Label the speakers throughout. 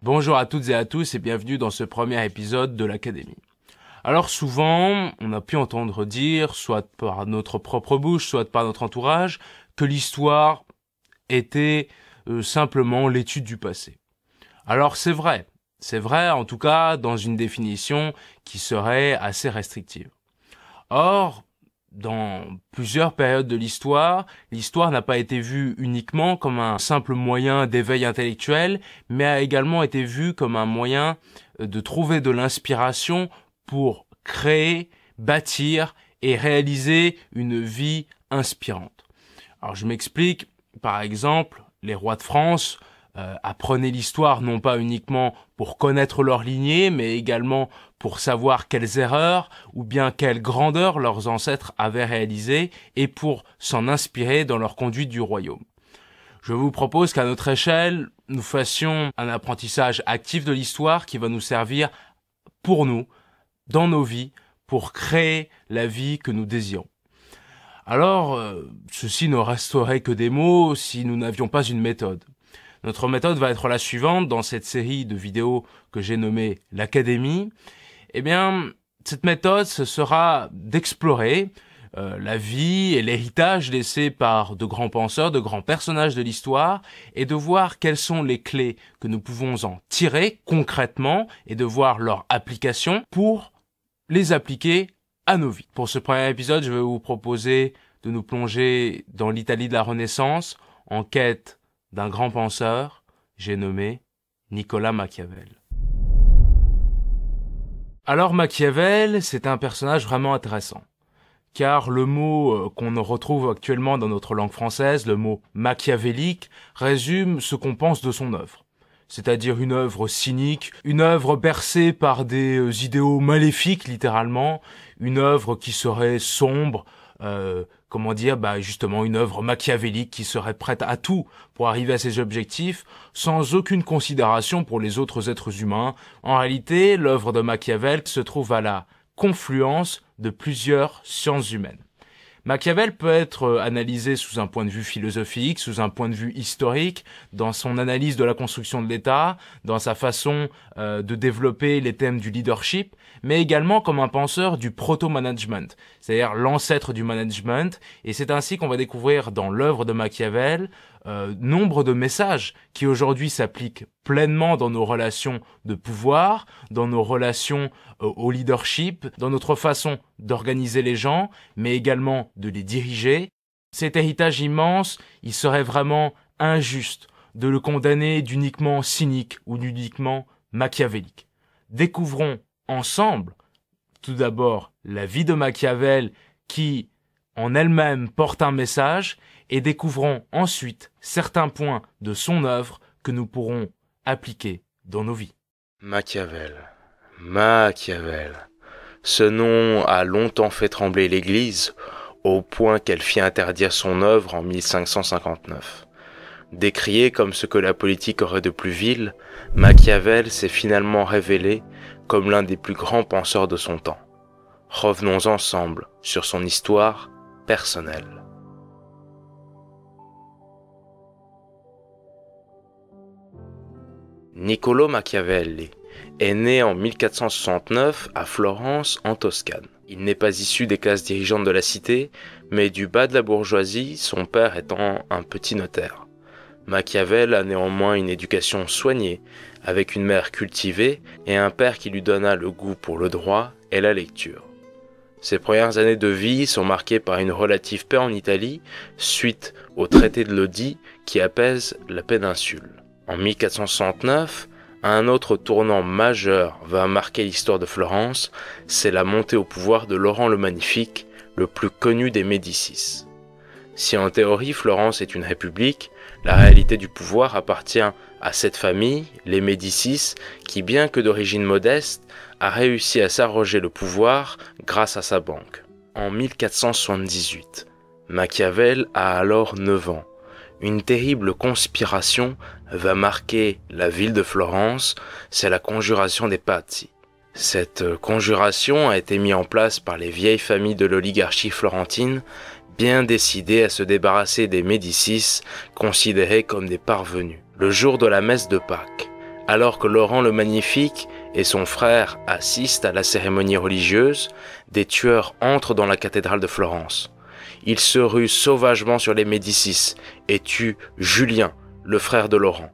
Speaker 1: Bonjour à toutes et à tous et bienvenue dans ce premier épisode de l'Académie. Alors souvent, on a pu entendre dire, soit par notre propre bouche, soit par notre entourage, que l'histoire était simplement l'étude du passé. Alors c'est vrai en tout cas dans une définition qui serait assez restrictive. Or, dans plusieurs périodes de l'histoire n'a pas été vue uniquement comme un simple moyen d'éveil intellectuel, mais a également été vue comme un moyen de trouver de l'inspiration pour créer, bâtir et réaliser une vie inspirante. Alors je m'explique, par exemple, les rois de France apprenaient l'histoire non pas uniquement pour connaître leur lignée, mais également pour savoir quelles erreurs ou bien quelles grandeurs leurs ancêtres avaient réalisées et pour s'en inspirer dans leur conduite du royaume. Je vous propose qu'à notre échelle, nous fassions un apprentissage actif de l'histoire qui va nous servir pour nous, dans nos vies, pour créer la vie que nous désirons. Alors, ceci ne resterait que des mots si nous n'avions pas une méthode. Notre méthode va être la suivante dans cette série de vidéos que j'ai nommée l'Académie. Eh bien, cette méthode, ce sera d'explorer la vie et l'héritage laissé par de grands penseurs, de grands personnages de l'histoire, et de voir quelles sont les clés que nous pouvons en tirer concrètement et de voir leur application pour les appliquer à nos vies. Pour ce premier épisode, je vais vous proposer de nous plonger dans l'Italie de la Renaissance en quête d'un grand penseur, j'ai nommé Nicolas Machiavel. Alors Machiavel, c'est un personnage vraiment intéressant. Car le mot qu'on retrouve actuellement dans notre langue française, le mot machiavélique, résume ce qu'on pense de son œuvre. C'est-à-dire une œuvre cynique, une œuvre bercée par des idéaux maléfiques littéralement, une œuvre qui serait sombre, justement une œuvre machiavélique qui serait prête à tout pour arriver à ses objectifs, sans aucune considération pour les autres êtres humains. En réalité, l'œuvre de Machiavel se trouve à la confluence de plusieurs sciences humaines. Machiavel peut être analysé sous un point de vue philosophique, sous un point de vue historique, dans son analyse de la construction de l'État, dans sa façon de développer les thèmes du leadership, mais également comme un penseur du proto-management, c'est-à-dire l'ancêtre du management, et c'est ainsi qu'on va découvrir dans l'œuvre de Machiavel nombre de messages qui aujourd'hui s'appliquent pleinement dans nos relations de pouvoir, dans nos relations au leadership, dans notre façon d'organiser les gens, mais également de les diriger. Cet héritage immense, il serait vraiment injuste de le condamner d'uniquement cynique ou d'uniquement machiavélique. Découvrons ensemble, tout d'abord, la vie de Machiavel qui, en elle-même, porte un message, et découvrons ensuite certains points de son œuvre que nous pourrons appliquer dans nos vies.
Speaker 2: Machiavel. Ce nom a longtemps fait trembler l'Église, au point qu'elle fit interdire son œuvre en 1559. Décrié comme ce que la politique aurait de plus vil, Machiavel s'est finalement révélé comme l'un des plus grands penseurs de son temps. Revenons ensemble sur son histoire personnelle. Niccolò Machiavelli est né en 1469 à Florence, en Toscane. Il n'est pas issu des classes dirigeantes de la cité, mais du bas de la bourgeoisie, son père étant un petit notaire. Machiavel a néanmoins une éducation soignée, avec une mère cultivée et un père qui lui donna le goût pour le droit et la lecture. Ses premières années de vie sont marquées par une relative paix en Italie, suite au traité de Lodi qui apaise la péninsule. En 1469, un autre tournant majeur va marquer l'histoire de Florence, c'est la montée au pouvoir de Laurent le Magnifique, le plus connu des Médicis. Si en théorie Florence est une république, la réalité du pouvoir appartient à cette famille, les Médicis, qui bien que d'origine modeste, a réussi à s'arroger le pouvoir grâce à sa banque. En 1478, Machiavel a alors 9 ans. Une terrible conspiration va marquer la ville de Florence, c'est la conjuration des Pazzi. Cette conjuration a été mise en place par les vieilles familles de l'oligarchie florentine, bien décidées à se débarrasser des Médicis, considérés comme des parvenus. Le jour de la messe de Pâques, alors que Laurent le Magnifique et son frère assistent à la cérémonie religieuse, des tueurs entrent dans la cathédrale de Florence. Ils se ruent sauvagement sur les Médicis et tuent Julien, le frère de Laurent.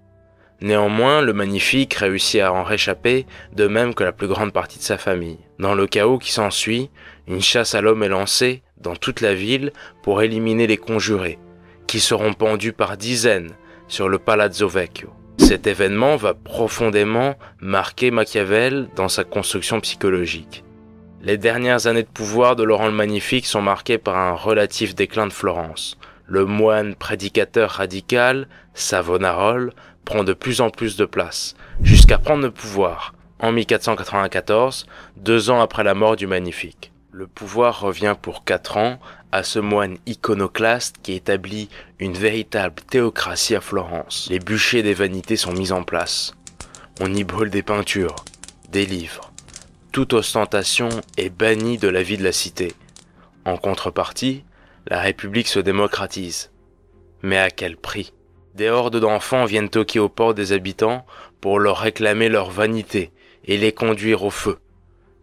Speaker 2: Néanmoins, le Magnifique réussit à en réchapper, de même que la plus grande partie de sa famille. Dans le chaos qui s'ensuit, une chasse à l'homme est lancée dans toute la ville pour éliminer les conjurés, qui seront pendus par dizaines sur le Palazzo Vecchio. Cet événement va profondément marquer Machiavel dans sa construction psychologique. Les dernières années de pouvoir de Laurent le Magnifique sont marquées par un relatif déclin de Florence. Le moine prédicateur radical, Savonarola, prend de plus en plus de place, jusqu'à prendre le pouvoir, en 1494, 2 ans après la mort du Magnifique. Le pouvoir revient pour 4 ans à ce moine iconoclaste qui établit une véritable théocratie à Florence. Les bûchers des vanités sont mis en place. On y brûle des peintures, des livres. Toute ostentation est bannie de la vie de la cité. En contrepartie, la République se démocratise. Mais à quel prix? Des hordes d'enfants viennent toquer aux portes des habitants pour leur réclamer leur vanité et les conduire au feu.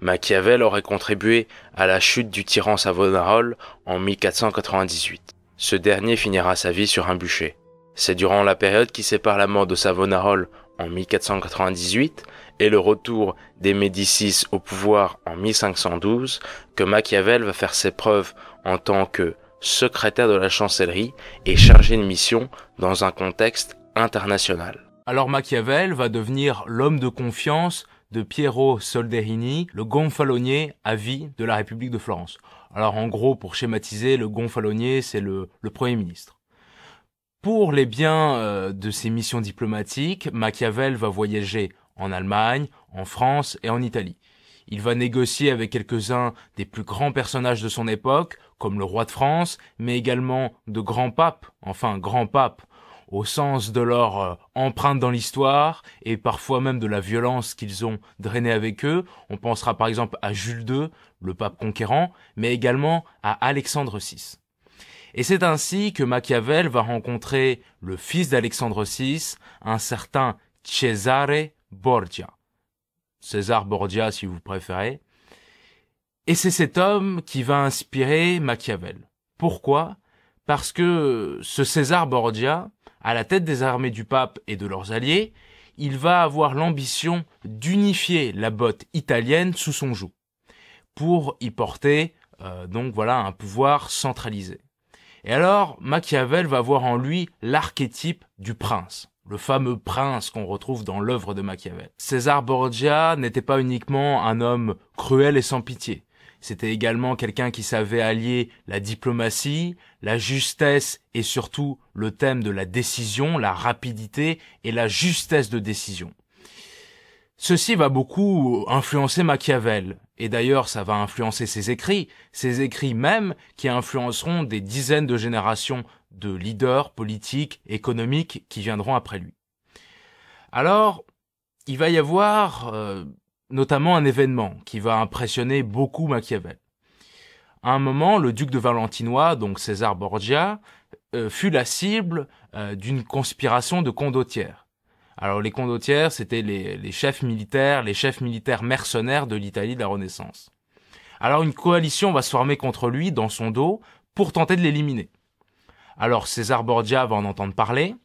Speaker 2: Machiavel aurait contribué à la chute du tyran Savonarola en 1498. Ce dernier finira sa vie sur un bûcher. C'est durant la période qui sépare la mort de Savonarola en 1498 et le retour des Médicis au pouvoir en 1512 que Machiavel va faire ses preuves en tant que secrétaire de la chancellerie et chargé de mission dans un contexte international.
Speaker 1: Alors Machiavel va devenir l'homme de confiance de Piero Soderini, le gonfalonier à vie de la République de Florence. Alors en gros, pour schématiser, le gonfalonier, c'est le Premier ministre. Pour les biens de ses missions diplomatiques, Machiavel va voyager en Allemagne, en France et en Italie. Il va négocier avec quelques-uns des plus grands personnages de son époque, comme le roi de France, mais également de grands papes, au sens de leur empreinte dans l'histoire et parfois même de la violence qu'ils ont drainée avec eux. On pensera par exemple à Jules II, le pape conquérant, mais également à Alexandre VI. Et c'est ainsi que Machiavel va rencontrer le fils d'Alexandre VI, un certain Cesare Borgia. César Borgia si vous préférez. Et c'est cet homme qui va inspirer Machiavel. Pourquoi ? Parce que ce César Borgia, à la tête des armées du pape et de leurs alliés, il va avoir l'ambition d'unifier la botte italienne sous son joug, pour y porter un pouvoir centralisé. Et alors, Machiavel va voir en lui l'archétype du prince, le fameux prince qu'on retrouve dans l'œuvre de Machiavel. César Borgia n'était pas uniquement un homme cruel et sans pitié. C'était également quelqu'un qui savait allier la diplomatie, la justesse et surtout le thème de la décision, la rapidité et la justesse de décision. Ceci va beaucoup influencer Machiavel, et d'ailleurs ça va influencer ses écrits même qui influenceront des dizaines de générations de leaders politiques, économiques qui viendront après lui. Alors, il va y avoir notamment un événement qui va impressionner beaucoup Machiavel. À un moment, le duc de Valentinois, donc César Borgia, fut la cible d'une conspiration de condottières. Alors les condottières, c'était les chefs militaires mercenaires de l'Italie de la Renaissance. Alors une coalition va se former contre lui dans son dos pour tenter de l'éliminer. Alors César Borgia va en entendre parler,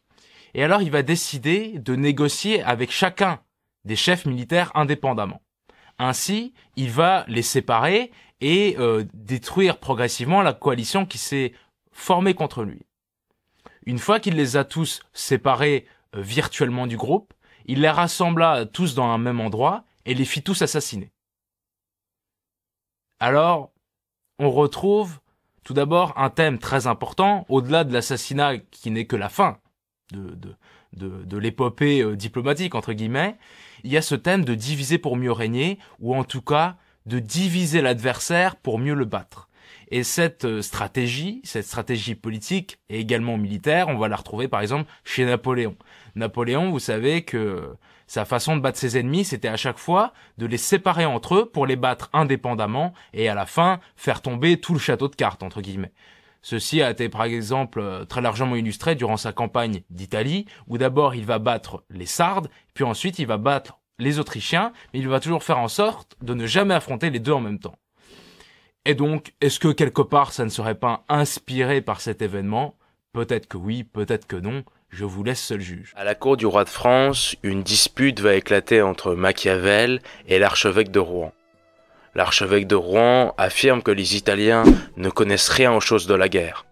Speaker 1: et alors il va décider de négocier avec chacun des chefs militaires indépendamment. Ainsi, il va les séparer et détruire progressivement la coalition qui s'est formée contre lui. Une fois qu'il les a tous séparés virtuellement du groupe, il les rassembla tous dans un même endroit et les fit tous assassiner. Alors, on retrouve tout d'abord un thème très important, au-delà de l'assassinat qui n'est que la fin de l'épopée diplomatique, entre guillemets. Il y a ce thème de diviser pour mieux régner, ou en tout cas de diviser l'adversaire pour mieux le battre. Et cette stratégie politique et également militaire, on va la retrouver par exemple chez Napoléon. Napoléon, vous savez que sa façon de battre ses ennemis, c'était à chaque fois de les séparer entre eux pour les battre indépendamment et à la fin faire tomber tout le château de cartes, entre guillemets. Ceci a été par exemple très largement illustré durant sa campagne d'Italie, où d'abord il va battre les Sardes, puis ensuite il va battre les Autrichiens, mais il va toujours faire en sorte de ne jamais affronter les deux en même temps. Et donc, est-ce que quelque part ça ne serait pas inspiré par cet événement ? Peut-être que oui, peut-être que non, je vous laisse seul juge.
Speaker 2: À la cour du roi de France, une dispute va éclater entre Machiavel et l'archevêque de Rouen. L'archevêque de Rouen affirme que les Italiens ne connaissent rien aux choses de la guerre.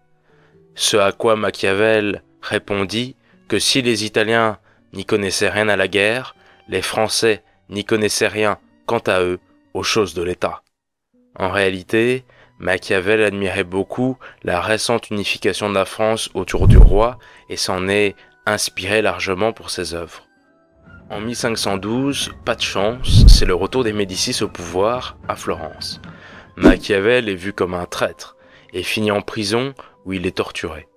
Speaker 2: Ce à quoi Machiavel répondit que si les Italiens n'y connaissaient rien à la guerre, les Français n'y connaissaient rien, quant à eux, aux choses de l'État. En réalité, Machiavel admirait beaucoup la récente unification de la France autour du roi et s'en est inspiré largement pour ses œuvres. En 1512, pas de chance, c'est le retour des Médicis au pouvoir à Florence. Machiavel est vu comme un traître et finit en prison où il est torturé.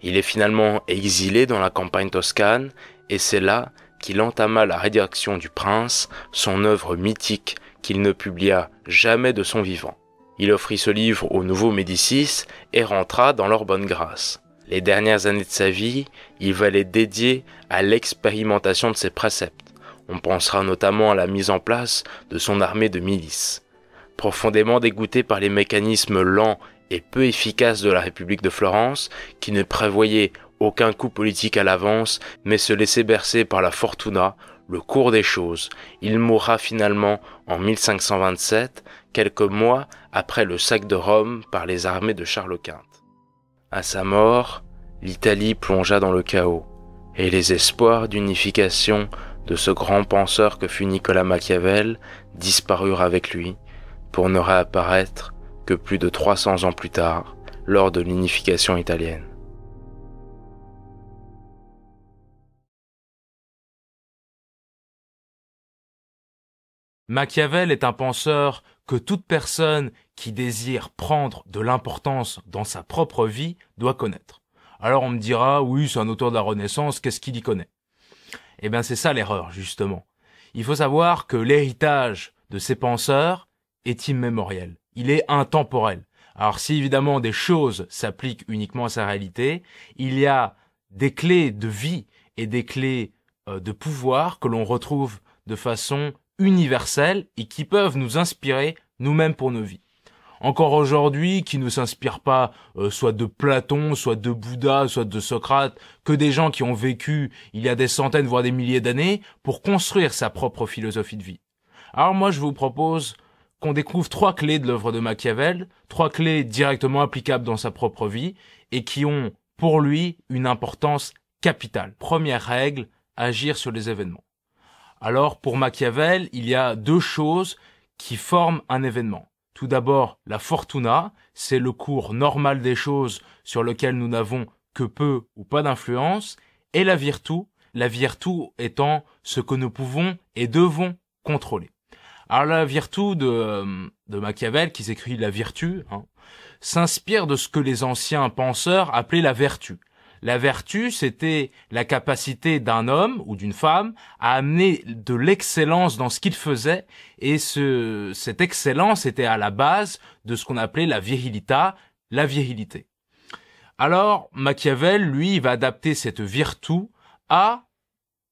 Speaker 2: Il est finalement exilé dans la campagne toscane et c'est là qu'il entama la rédaction du Prince, son œuvre mythique qu'il ne publia jamais de son vivant. Il offrit ce livre aux nouveaux Médicis et rentra dans leur bonne grâce. Les dernières années de sa vie, il va les dédier à l'expérimentation de ses préceptes. On pensera notamment à la mise en place de son armée de milices. Profondément dégoûté par les mécanismes lents et peu efficaces de la République de Florence, qui ne prévoyait aucun coup politique à l'avance, mais se laissait bercer par la fortuna, le cours des choses, il mourra finalement en 1527, quelques mois après le sac de Rome par les armées de Charles Quint. À sa mort, l'Italie plongea dans le chaos, et les espoirs d'unification de ce grand penseur que fut Nicolas Machiavel disparurent avec lui, pour ne réapparaître que plus de 300 ans plus tard, lors de l'unification italienne.
Speaker 1: Machiavel est un penseur que toute personne qui désire prendre de l'importance dans sa propre vie doit connaître. Alors on me dira, oui, c'est un auteur de la Renaissance, qu'est-ce qu'il y connaît? Eh bien c'est ça l'erreur, justement. Il faut savoir que l'héritage de ces penseurs est immémoriel. Il est intemporel. Alors si évidemment des choses s'appliquent uniquement à sa réalité, il y a des clés de vie et des clés de pouvoir que l'on retrouve de façon universelle et qui peuvent nous inspirer nous-mêmes pour nos vies. Encore aujourd'hui, qui ne s'inspirent pas soit de Platon, soit de Bouddha, soit de Socrate, que des gens qui ont vécu il y a des centaines, voire des milliers d'années, pour construire sa propre philosophie de vie. Alors moi, je vous propose qu'on découvre 3 clés de l'œuvre de Machiavel, 3 clés directement applicables dans sa propre vie, et qui ont, pour lui, une importance capitale. Première règle, agir sur les événements. Alors, pour Machiavel, il y a 2 choses qui forment un événement. Tout d'abord, la fortuna, c'est le cours normal des choses sur lequel nous n'avons que peu ou pas d'influence, et la virtu étant ce que nous pouvons et devons contrôler. Alors la virtu de Machiavel, qui s'écrit la virtu, s'inspire de ce que les anciens penseurs appelaient la vertu. La vertu, c'était la capacité d'un homme ou d'une femme à amener de l'excellence dans ce qu'il faisait, et cette excellence était à la base de ce qu'on appelait la virilita, la virilité. Alors, Machiavel, lui, il va adapter cette virtu à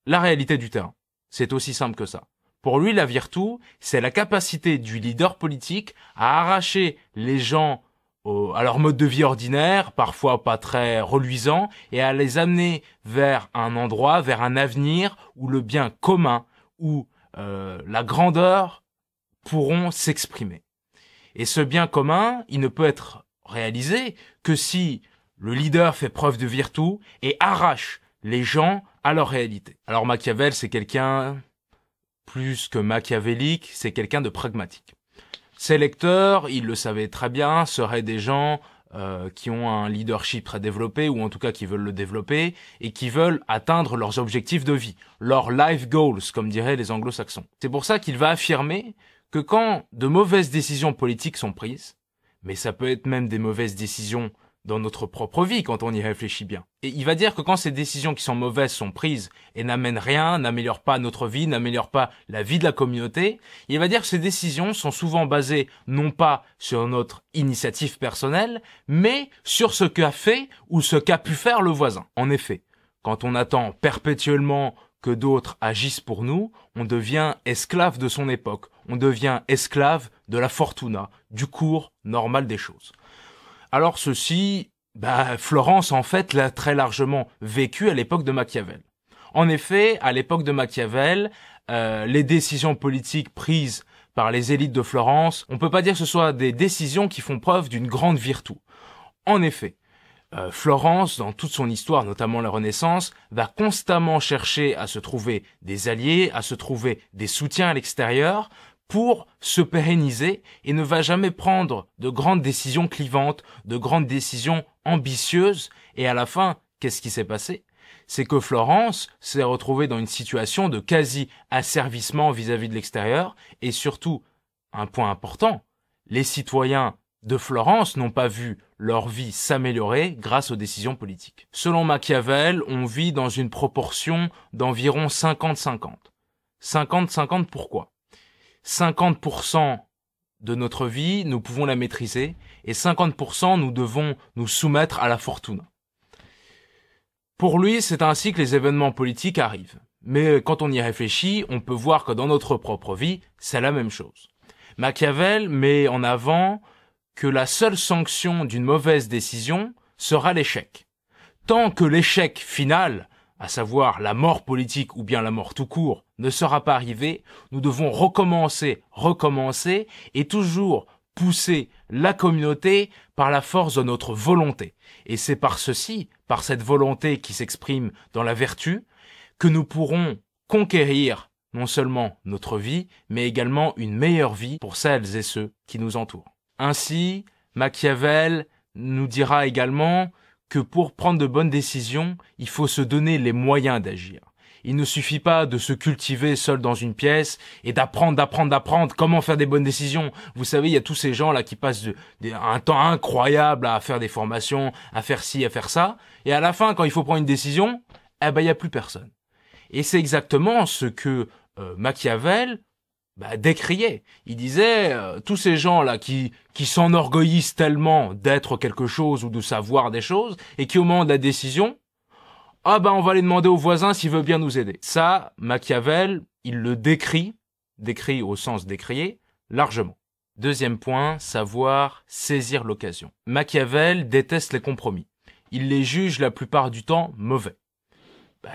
Speaker 1: la réalité du terrain. C'est aussi simple que ça. Pour lui, la virtu, c'est la capacité du leader politique à arracher les gens à leur mode de vie ordinaire, parfois pas très reluisant, et à les amener vers un endroit, vers un avenir où le bien commun, où la grandeur pourront s'exprimer. Et ce bien commun, il ne peut être réalisé que si le leader fait preuve de virtu et arrache les gens à leur réalité. Alors Machiavel, c'est quelqu'un plus que machiavélique, c'est quelqu'un de pragmatique. Ses lecteurs, ils le savaient très bien, seraient des gens qui ont un leadership très développé, ou en tout cas qui veulent le développer, et qui veulent atteindre leurs objectifs de vie, leurs life goals, comme diraient les anglo-saxons. C'est pour ça qu'il va affirmer que quand de mauvaises décisions politiques sont prises, mais ça peut être même des mauvaises décisions dans notre propre vie quand on y réfléchit bien. Et il va dire que quand ces décisions qui sont mauvaises sont prises et n'amènent rien, n'améliorent pas notre vie, n'améliorent pas la vie de la communauté, il va dire que ces décisions sont souvent basées non pas sur notre initiative personnelle, mais sur ce qu'a fait ou ce qu'a pu faire le voisin. En effet, quand on attend perpétuellement que d'autres agissent pour nous, on devient esclave de son époque, on devient esclave de la fortuna, du cours normal des choses. Alors ceci, Florence en fait l'a très largement vécu à l'époque de Machiavel. En effet, à l'époque de Machiavel, les décisions politiques prises par les élites de Florence, on peut pas dire que ce soit des décisions qui font preuve d'une grande vertu. En effet, Florence, dans toute son histoire, notamment la Renaissance, va constamment chercher à se trouver des alliés, à se trouver des soutiens à l'extérieur, pour se pérenniser, et ne va jamais prendre de grandes décisions clivantes, de grandes décisions ambitieuses. Et à la fin, qu'est-ce qui s'est passé? C'est que Florence s'est retrouvée dans une situation de quasi-asservissement vis-à-vis de l'extérieur, et surtout, un point important, les citoyens de Florence n'ont pas vu leur vie s'améliorer grâce aux décisions politiques. Selon Machiavel, on vit dans une proportion d'environ 50-50. 50-50 pourquoi? 50% de notre vie, nous pouvons la maîtriser, et 50% nous devons nous soumettre à la fortuna. Pour lui, c'est ainsi que les événements politiques arrivent. Mais quand on y réfléchit, on peut voir que dans notre propre vie, c'est la même chose. Machiavel met en avant que la seule sanction d'une mauvaise décision sera l'échec. Tant que l'échec final, à savoir la mort politique ou bien la mort tout court, ne sera pas arrivé, nous devons recommencer et toujours pousser la communauté par la force de notre volonté. Et c'est par ceci, par cette volonté qui s'exprime dans la vertu, que nous pourrons conquérir non seulement notre vie, mais également une meilleure vie pour celles et ceux qui nous entourent. Ainsi, Machiavel nous dira également que pour prendre de bonnes décisions, il faut se donner les moyens d'agir. Il ne suffit pas de se cultiver seul dans une pièce et d'apprendre comment faire des bonnes décisions. Vous savez, il y a tous ces gens là qui passent un temps incroyable à faire des formations, à faire ci, à faire ça, et à la fin, quand il faut prendre une décision, il y a plus personne. Et c'est exactement ce que Machiavel décriait. Il disait tous ces gens là qui s'enorgueillissent tellement d'être quelque chose ou de savoir des choses et qui au moment de la décision, on va aller demander au voisin s'il veut bien nous aider. Ça, Machiavel, il le décrit au sens décrié, largement. Deuxième point, savoir saisir l'occasion. Machiavel déteste les compromis. Il les juge la plupart du temps mauvais.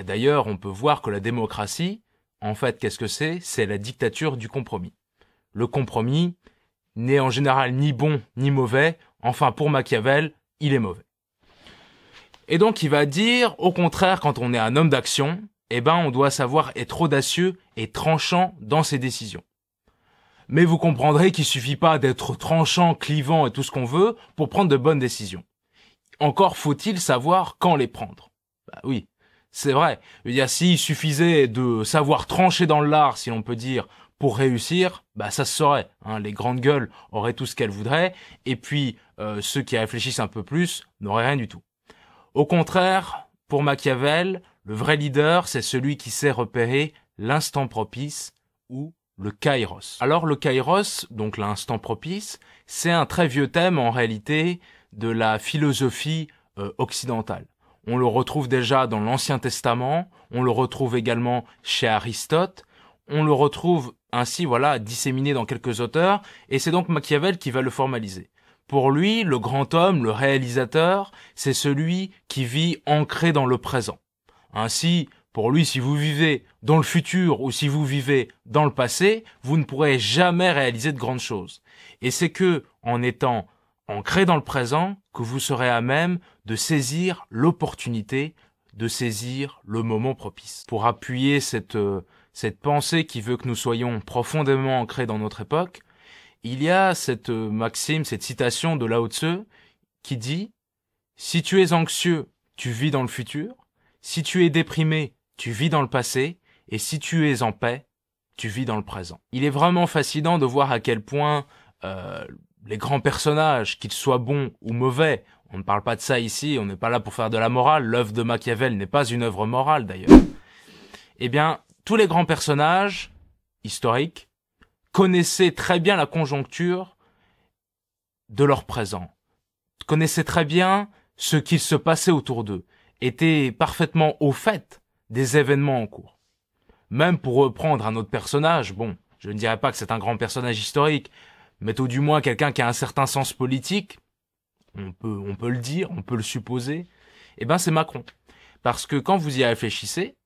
Speaker 1: D'ailleurs, on peut voir que la démocratie, en fait, qu'est-ce que c'est ? C'est la dictature du compromis. Le compromis n'est en général ni bon ni mauvais. Enfin, pour Machiavel, il est mauvais. Et donc, il va dire, au contraire, quand on est un homme d'action, on doit savoir être audacieux et tranchant dans ses décisions. Mais vous comprendrez qu'il suffit pas d'être tranchant, clivant et tout ce qu'on veut pour prendre de bonnes décisions. Encore faut-il savoir quand les prendre. Oui, c'est vrai. S'il suffisait de savoir trancher dans le lard, si l'on peut dire, pour réussir, ça se saurait. Les grandes gueules auraient tout ce qu'elles voudraient, et puis ceux qui réfléchissent un peu plus n'auraient rien du tout. Au contraire, pour Machiavel, le vrai leader, c'est celui qui sait repérer l'instant propice ou le kairos. Alors le kairos, donc l'instant propice, c'est un très vieux thème en réalité de la philosophie occidentale. On le retrouve déjà dans l'Ancien Testament, on le retrouve également chez Aristote, on le retrouve ainsi disséminé dans quelques auteurs, et c'est donc Machiavel qui va le formaliser. Pour lui, le grand homme, le réalisateur, c'est celui qui vit ancré dans le présent. Ainsi, pour lui, si vous vivez dans le futur ou si vous vivez dans le passé, vous ne pourrez jamais réaliser de grandes choses. Et c'est que, en étant ancré dans le présent, que vous serez à même de saisir l'opportunité, de saisir le moment propice. Pour appuyer cette pensée qui veut que nous soyons profondément ancrés dans notre époque, il y a cette maxime, cette citation de Lao Tzu qui dit « Si tu es anxieux, tu vis dans le futur. Si tu es déprimé, tu vis dans le passé. Et si tu es en paix, tu vis dans le présent. » Il est vraiment fascinant de voir à quel point les grands personnages, qu'ils soient bons ou mauvais, on ne parle pas de ça ici, on n'est pas là pour faire de la morale, l'œuvre de Machiavel n'est pas une œuvre morale d'ailleurs. Tous les grands personnages historiques connaissaient très bien la conjoncture de leur présent, connaissaient très bien ce qu'il se passait autour d'eux, étaient parfaitement au fait des événements en cours. Même pour reprendre un autre personnage, je ne dirais pas que c'est un grand personnage historique, mais tout du moins quelqu'un qui a un certain sens politique, on peut le dire, on peut le supposer, c'est Macron. Parce que quand vous y réfléchissez,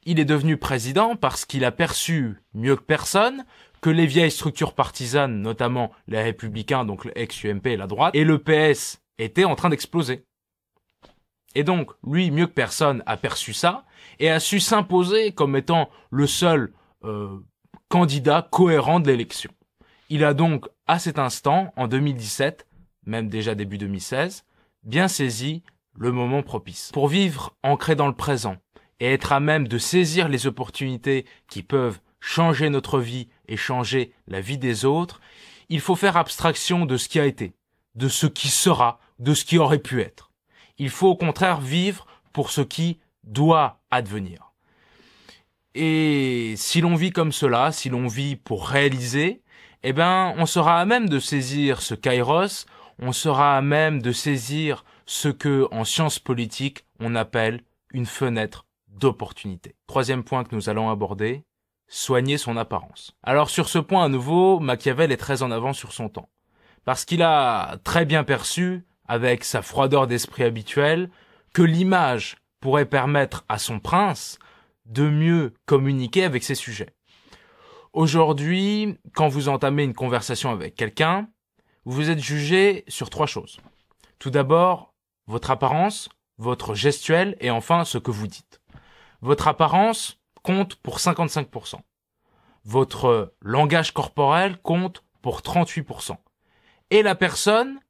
Speaker 1: il est devenu président parce qu'il a perçu mieux que personne que les vieilles structures partisanes, notamment les Républicains, donc le ex-UMP et la droite, et le PS étaient en train d'exploser. Et donc, lui, mieux que personne, a perçu ça et a su s'imposer comme étant le seul candidat cohérent de l'élection. Il a donc, à cet instant, en 2017, même déjà début 2016, bien saisi le moment propice. Pour vivre ancré dans le présent et être à même de saisir les opportunités qui peuvent changer notre vie et changer la vie des autres, il faut faire abstraction de ce qui a été, de ce qui sera, de ce qui aurait pu être. Il faut au contraire vivre pour ce qui doit advenir. Et si l'on vit comme cela, si l'on vit pour réaliser, on sera à même de saisir ce kairos, on sera à même de saisir ce que, en sciences politiques, on appelle une fenêtre d'opportunité. Troisième point que nous allons aborder, soigner son apparence. Alors sur ce point à nouveau, Machiavel est très en avance sur son temps. Parce qu'il a très bien perçu, avec sa froideur d'esprit habituelle, que l'image pourrait permettre à son prince de mieux communiquer avec ses sujets. Aujourd'hui, quand vous entamez une conversation avec quelqu'un, vous êtes jugé sur 3 choses. Tout d'abord, votre apparence, votre gestuelle et enfin ce que vous dites. Votre apparence, compte pour 55%. Votre langage corporel compte pour 38%. Et la personne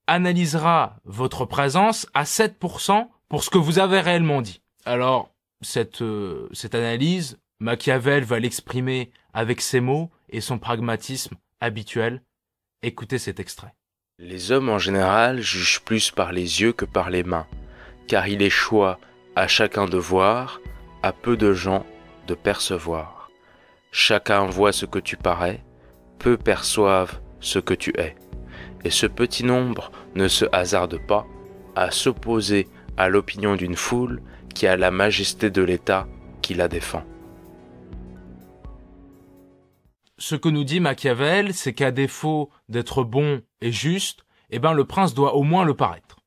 Speaker 1: analysera votre présence à 7% pour ce que vous avez réellement dit. Alors, cette analyse, Machiavel va l'exprimer avec ses mots et son pragmatisme habituel. Écoutez cet extrait.
Speaker 2: Les hommes en général jugent plus par les yeux que par les mains, car il échoit à chacun de voir, à peu de gens de percevoir. Chacun voit ce que tu parais, peu perçoivent ce que tu es. Et ce petit nombre ne se hasarde pas à s'opposer à l'opinion d'une foule qui a la majesté de l'État qui la défend.
Speaker 1: Ce que nous dit Machiavel, c'est qu'à défaut d'être bon et juste, le prince doit au moins le paraître.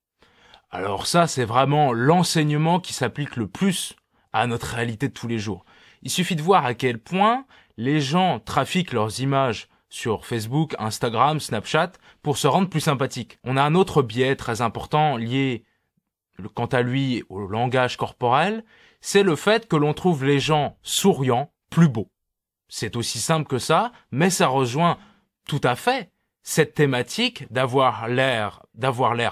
Speaker 1: Alors ça, c'est vraiment l'enseignement qui s'applique le plus à notre réalité de tous les jours. Il suffit de voir à quel point les gens trafiquent leurs images sur Facebook, Instagram, Snapchat pour se rendre plus sympathiques. On a un autre biais très important lié, quant à lui, au langage corporel, c'est le fait que l'on trouve les gens souriants plus beaux. C'est aussi simple que ça, mais ça rejoint tout à fait cette thématique d'avoir l'air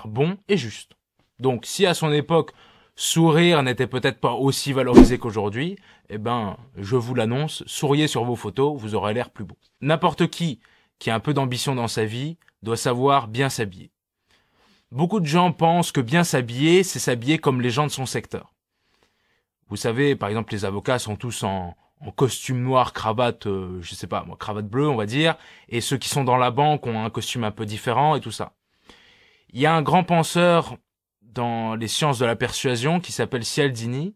Speaker 1: bon et juste. Donc, si à son époque, sourire n'était peut-être pas aussi valorisé qu'aujourd'hui, je vous l'annonce, souriez sur vos photos, vous aurez l'air plus beau. N'importe qui a un peu d'ambition dans sa vie doit savoir bien s'habiller. Beaucoup de gens pensent que bien s'habiller, c'est s'habiller comme les gens de son secteur. Vous savez, par exemple, les avocats sont tous en costume noir, cravate, cravate bleue, on va dire, et ceux qui sont dans la banque ont un costume un peu différent et tout ça. Il y a un grand penseur dans les sciences de la persuasion qui s'appelle Cialdini,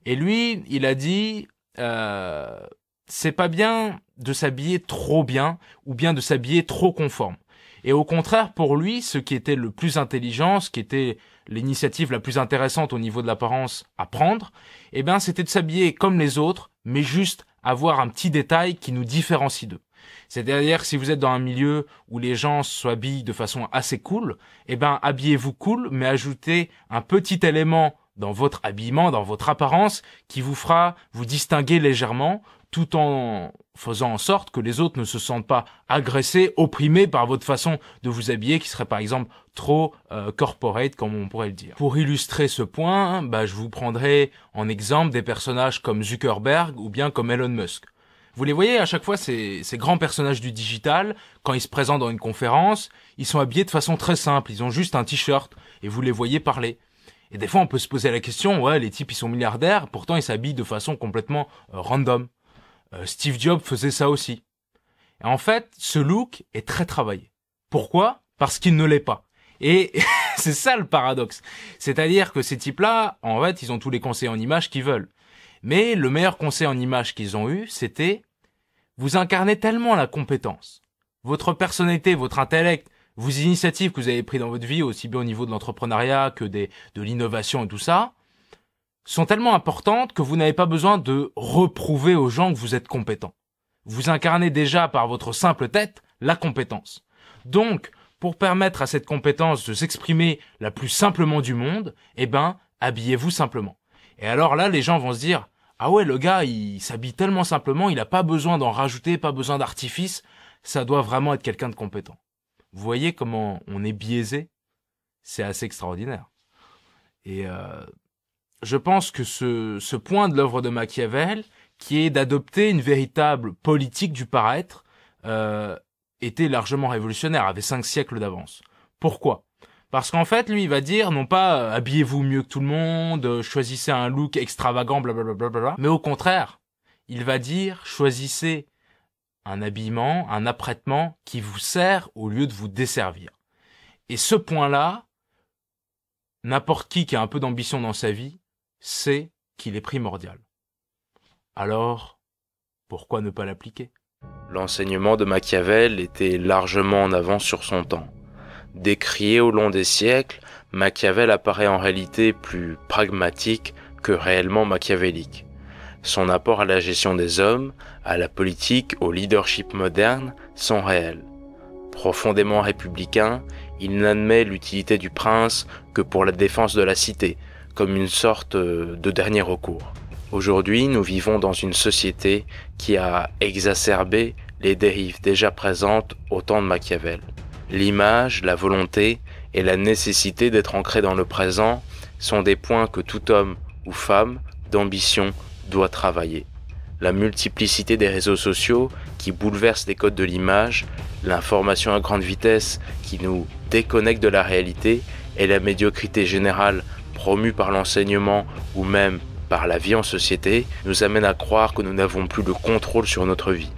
Speaker 1: et lui, il a dit c'est pas bien de s'habiller trop bien ou bien de s'habiller trop conforme. Et au contraire, pour lui, ce qui était le plus intelligent, ce qui était l'initiative la plus intéressante au niveau de l'apparence à prendre, c'était de s'habiller comme les autres, mais juste avoir un petit détail qui nous différencie d'eux. C'est-à-dire, si vous êtes dans un milieu où les gens s'habillent de façon assez cool, habillez-vous cool, mais ajoutez un petit élément dans votre habillement, dans votre apparence, qui vous fera vous distinguer légèrement, tout en faisant en sorte que les autres ne se sentent pas agressés, opprimés par votre façon de vous habiller, qui serait par exemple trop corporate, comme on pourrait le dire. Pour illustrer ce point, je vous prendrai en exemple des personnages comme Zuckerberg ou bien comme Elon Musk. Vous les voyez à chaque fois, ces grands personnages du digital, quand ils se présentent dans une conférence, ils sont habillés de façon très simple, ils ont juste un t-shirt et vous les voyez parler. Et des fois on peut se poser la question, les types ils sont milliardaires, pourtant ils s'habillent de façon complètement random. Steve Jobs faisait ça aussi. Et en fait, ce look est très travaillé. Pourquoi ? Parce qu'il ne l'est pas. Et c'est ça le paradoxe. C'est-à-dire que ces types-là, en fait, ils ont tous les conseils en images qu'ils veulent. Mais le meilleur conseil en images qu'ils ont eu, c'était vous incarnez tellement la compétence. Votre personnalité, votre intellect, vos initiatives que vous avez prises dans votre vie, aussi bien au niveau de l'entrepreneuriat que de l'innovation et tout ça, sont tellement importantes que vous n'avez pas besoin de reprouver aux gens que vous êtes compétent. Vous incarnez déjà par votre simple tête la compétence. Donc, pour permettre à cette compétence de s'exprimer la plus simplement du monde, habillez-vous simplement. Et alors là, les gens vont se dire, ah ouais, le gars, il s'habille tellement simplement, il a pas besoin d'en rajouter, pas besoin d'artifice, ça doit vraiment être quelqu'un de compétent. Vous voyez comment on est biaisé ? C'est assez extraordinaire. Et je pense que ce point de l'œuvre de Machiavel, qui est d'adopter une véritable politique du paraître, était largement révolutionnaire, avait 5 siècles d'avance. Pourquoi ? Parce qu'en fait, lui, il va dire, non pas habillez-vous mieux que tout le monde, choisissez un look extravagant, blablabla, mais au contraire, il va dire, choisissez un habillement, un apprêtement qui vous sert au lieu de vous desservir. Et ce point-là, n'importe qui a un peu d'ambition dans sa vie, sait qu'il est primordial. Alors, pourquoi ne pas l'appliquer ?
Speaker 2: L'enseignement de Machiavel était largement en avance sur son temps. Décrié au long des siècles, Machiavel apparaît en réalité plus pragmatique que réellement machiavélique. Son apport à la gestion des hommes, à la politique, au leadership moderne sont réels. Profondément républicain, il n'admet l'utilité du prince que pour la défense de la cité, comme une sorte de dernier recours. Aujourd'hui, nous vivons dans une société qui a exacerbé les dérives déjà présentes au temps de Machiavel. L'image, la volonté et la nécessité d'être ancré dans le présent sont des points que tout homme ou femme d'ambition doit travailler. La multiplicité des réseaux sociaux qui bouleversent les codes de l'image, l'information à grande vitesse qui nous déconnecte de la réalité et la médiocrité générale promue par l'enseignement ou même par la vie en société nous amènent à croire que nous n'avons plus le contrôle sur notre vie.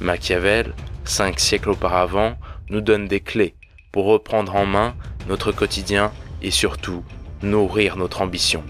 Speaker 2: Machiavel, 5 siècles auparavant, nous donne des clés pour reprendre en main notre quotidien et surtout nourrir notre ambition.